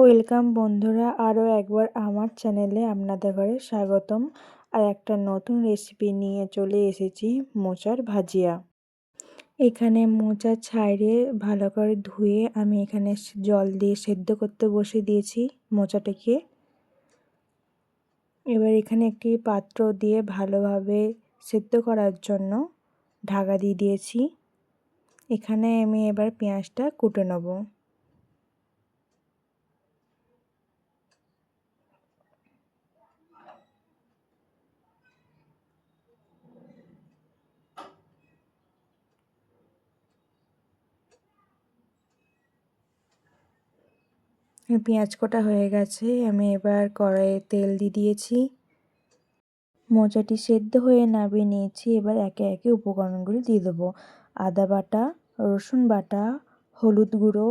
Welcome বন্ধুরা, আরও একবার আমার চ্যানেলে আপনাদের ঘরে স্বাগতম। আর একটা নতুন রেসিপি নিয়ে চলে এসেছি, মোচার ভাজিয়া। এখানে মোচা ছাড়িয়ে ভালো করে ধুয়ে আমি এখানে জল দিয়ে সেদ্ধ করতে বসে দিয়েছি মোচাটাকে। এবার এখানে একটি পাত্র দিয়ে ভালোভাবে সেদ্ধ করার জন্য ঢাকা দিয়ে দিয়েছি। এখানে আমি এবার পেঁয়াজটা কুটে নেব। পেঁয়াজ কাটা হয়ে গেছে, আমি এবার কড়াইয়ে তেল দিয়ে দিয়েছি। মোচাটি সেদ্ধ হয়ে নামিয়ে নিয়েছি। এবার একে একে উপকরণগুলি দিয়ে দেবো। আদা বাটা, রসুন বাটা, হলুদ গুঁড়ো,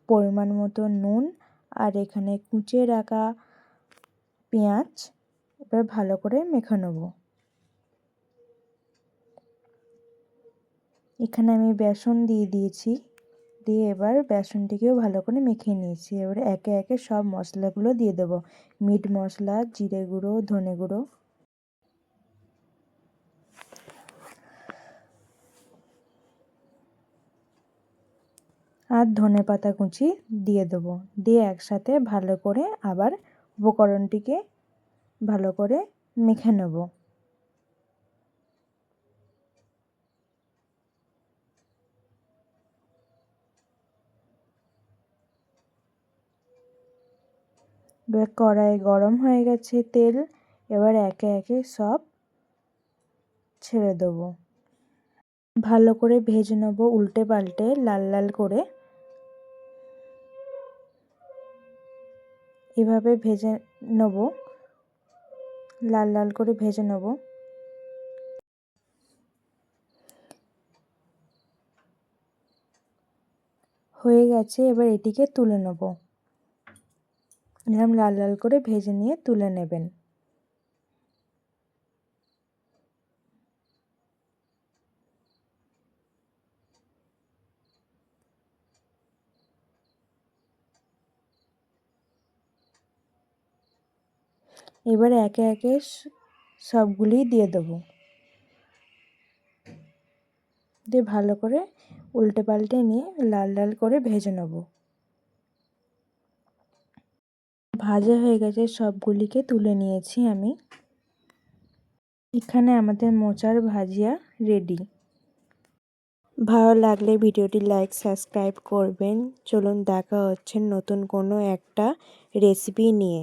পরিমাণ মতো নুন, আর এখানে কুচিয়ে রাখা পেঁয়াজ। এবার ভালো করে মেখে নেব। এখানে আমি বেসন দিয়ে দিয়েছি, দিয়ে এবার বেসনটিকেও ভালো করে মেখে নিয়েছি। এবার একে একে সব মশলাগুলো দিয়ে দেবো। মিট মশলা, জিরে গুঁড়ো, ধনে গুঁড়ো, আর ধনেপাতা কুচি দিয়ে দেবো। দিয়ে একসাথে ভালো করে আবার উপকরণটিকে ভালো করে মেখে নেব। এবার কড়াই গরম হয়ে গেছে তেল, এবার একে একে সব ছেড়ে দেবো। ভালো করে ভেজে নেব উল্টে পাল্টে লাল লাল করে। এভাবে ভেজে নেব, লাল লাল করে ভেজে নেব। হয়ে গেছে, এবার এটিকে তুলে নেব। এরকম লাল লাল করে ভেজে নিয়ে তুলে নেবেন। এবার একে একে সবগুলি দিয়ে দেবো। দিয়ে ভালো করে উল্টে পাল্টে নিয়ে লাল লাল করে ভেজে নেব। ভাজা হয়ে গেছে, সবগুলিকে তুলে নিয়েছি আমি। এখানে আমাদের মোচার ভাজিয়া রেডি। ভালো লাগলে ভিডিওটি লাইক সাবস্ক্রাইব করবেন। চলুন দেখা হচ্ছে নতুন কোনো একটা রেসিপি নিয়ে।